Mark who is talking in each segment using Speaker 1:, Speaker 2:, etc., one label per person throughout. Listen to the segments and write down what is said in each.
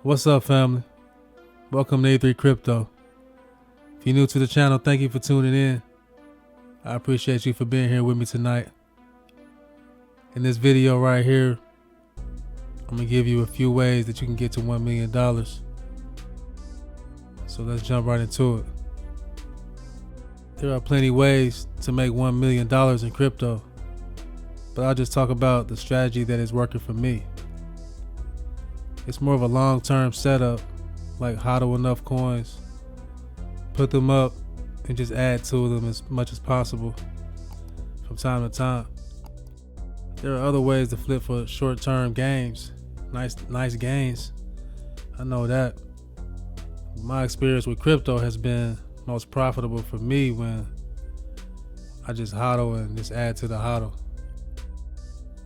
Speaker 1: What's up, family? Welcome to A3 Crypto. If you're new to the channel, thank you for tuning in. I appreciate you for being here with me tonight. In this video right here, I'm going to give you a few ways that you can get to $1 million. So let's jump right into it. There are plenty of ways to make $1 million in crypto, but I'll just talk about the strategy that is working for me. It's more of a long-term setup, like hodl enough coins, put them up, and just add to them as much as possible from time to time. There are other ways to flip for short-term gains, nice gains. I know that. My experience with crypto has been most profitable for me when I just hodl and just add to the hodl.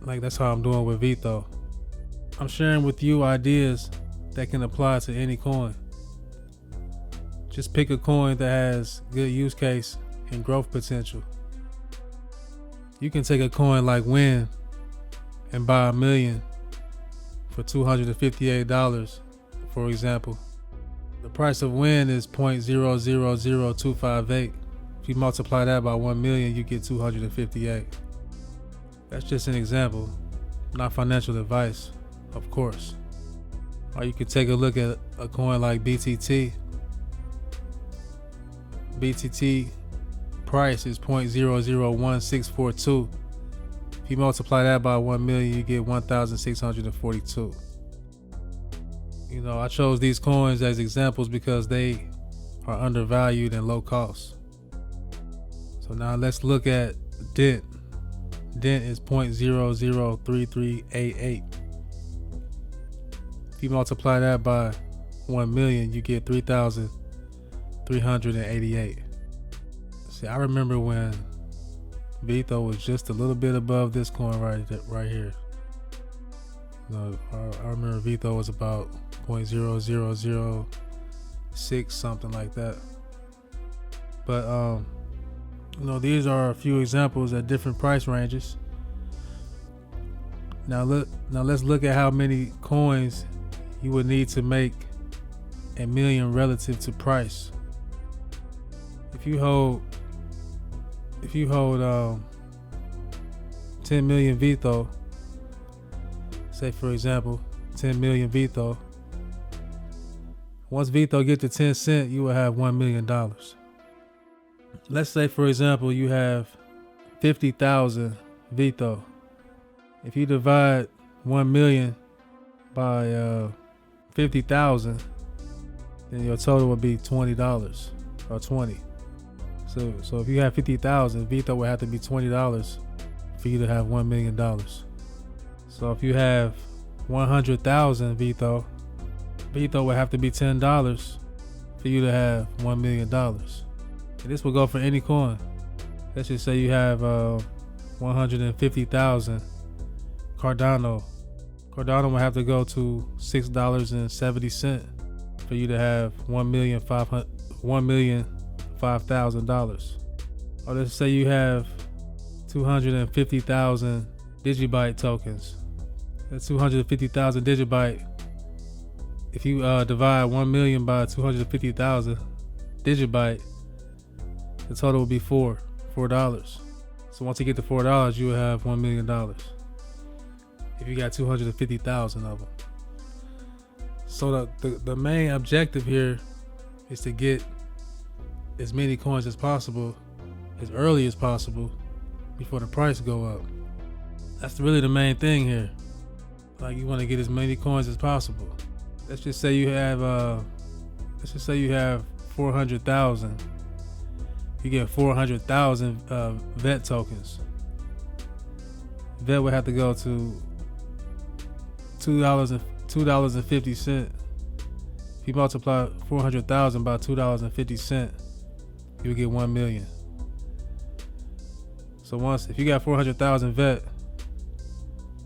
Speaker 1: Like that's how I'm doing with Vtho. I'm sharing with you ideas that can apply to any coin. Just pick a coin that has good use case and growth potential. You can take a coin like WIN and buy $1 million for $258, for example. The price of WIN is 0.000258. If you multiply that by 1 million, you get 258. That's just an example, not financial advice, of course. Or you could take a look at a coin like BTT. BTT price is 0.001642. If you multiply that by 1 million, you get 1,642. You know, I chose these coins as examples because they are undervalued and low cost. So now let's look at DENT. DENT is 0.003388. If you multiply that by 1 million, you get 3,388. See, I remember when Vtho was just a little bit above this coin right here. You know, I remember Vtho was about 0.0006, something like that. But you know, these are a few examples at different price ranges. Now let's look at how many coins you would need to make $1 million relative to price. If you hold 10 million Vtho, say for example 10 million Vtho, once Vtho get to 10 cents, you will have $1 million. Let's say for example you have 50,000 Vtho. If you divide 1 million by 50,000, then your total would be $20 or 20. So if you have 50,000, Vtho would have to be $20 for you to have $1 million. So if you have 100,000 Vtho would have to be $10 for you to have $1 million. And this will go for any coin. Let's just say you have 150,000 Cardano. Cardano will have to go to $6.70 for you to have $1,005,000. Or let's say you have 250,000 Digibyte tokens. That's 250,000 Digibyte. If you divide 1 million by 250,000 Digibyte, the total will be $4. So once you get to $4, you will have $1 million. If you got 250,000 of them. So the main objective here is to get as many coins as possible, as early as possible, before the price go up. That's really the main thing here. Like you want to get as many coins as possible. Let's just say you have 400,000. You get 400,000 Vtho tokens. Vtho would have to go to $2.50. If you multiply 400,000 by $2.50, you'll get 1 million. So if you got 400,000 Vtho,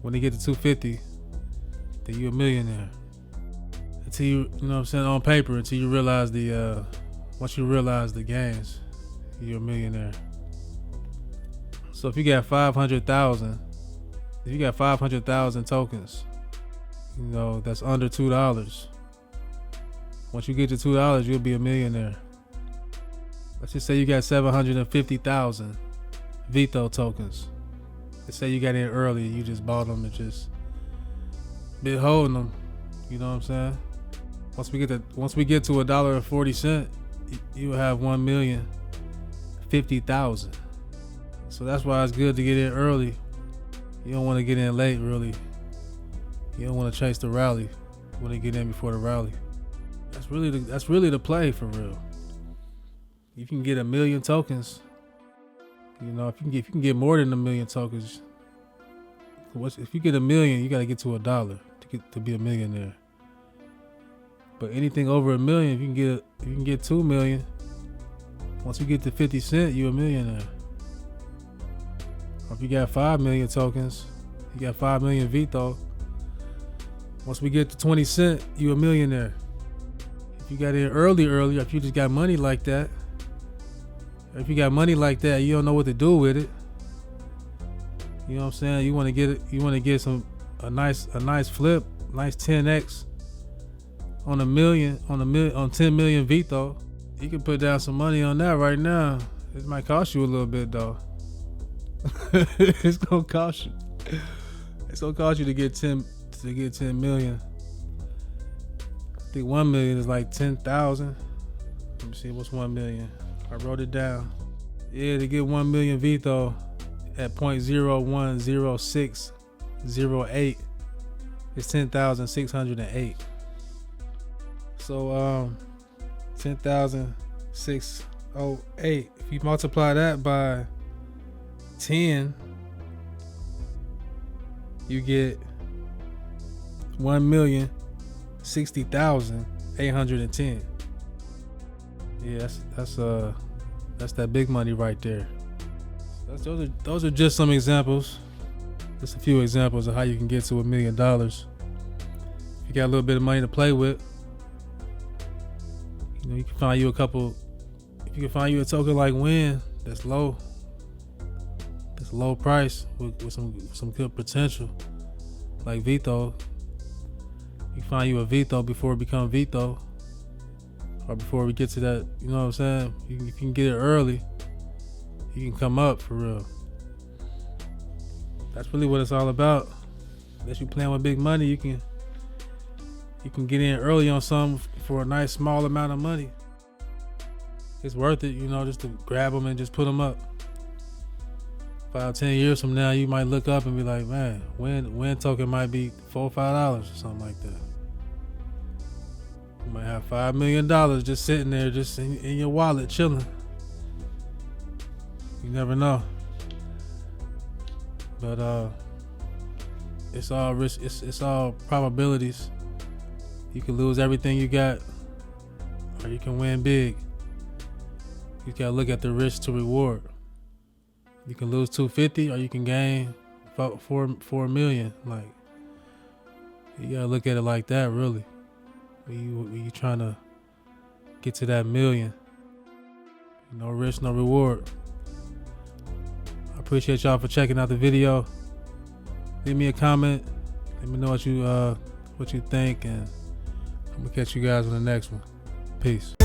Speaker 1: when you get to 250, then you're a millionaire. Until you know what I'm saying, on paper, until you realize once you realize the gains, you're a millionaire. So if you got 500,000 tokens, you know, that's under $2. Once you get to $2, you'll be a millionaire. Let's just say you got 750,000 Vtho tokens. Let's say you got in early and you just bought them and just been holding them. You know what I'm saying? Once we get to $1.40, you will have 1,050,000. So that's why it's good to get in early. You don't want to get in late, really. You don't want to chase the rally. You want to get in before the rally. That's really the play for real. You can get 1 million tokens. You know, if you can get more than 1 million tokens, if you get 1 million, you got to get to $1 to be a millionaire. But anything over 1 million, if you can get 2 million. Once you get to 50 cents, you're a millionaire. Or if you got 5 million tokens, you got 5 million Vtho. Once we get to 20 cents, you're a millionaire. If you got in early, or if you just got money like that, or if you got money like that, you don't know what to do with it. You know what I'm saying? You want to get a nice flip, nice 10x on 10 million Vtho. You can put down some money on that right now. It might cost you a little bit though. It's gonna cost you. It's gonna cost you to get 10 million. I think 1 million is like 10,000. Let me see, what's 1 million? I wrote it down. Yeah, to get 1 million Vtho at 0.010608 is 10,608. So 10,608. If you multiply that by 10, you get 1,060,810. Yeah, that's that big money right there. Those are just some examples. Just a few examples of how you can get to $1 million. If you got a little bit of money to play with, you know, you can find you a couple. If you can find you a token like Win that's low price with some good potential, like Vtho. You find you a Vtho before it becomes Vtho, or before we get to that. You know what I'm saying? If you can get it early, you can come up for real. That's really what it's all about. Unless you playing with big money, you can get in early on something for a nice small amount of money. It's worth it, you know, just to grab them and just put them up. 5-10 years from now, you might look up and be like, man, Win token might be $4 or $5 or something like that. You might have $5 million just sitting there, just in your wallet, chilling. You never know. But it's all risk. It's all probabilities. You can lose everything you got, or you can win big. You gotta look at the risk to reward. You can lose 250, or you can gain 4 million. Like, you gotta look at it like that, really. When you trying to get to that million, no risk, no reward. I appreciate y'all for checking out the video. Leave me a comment. Let me know what you think, and I'm gonna catch you guys on the next one. Peace.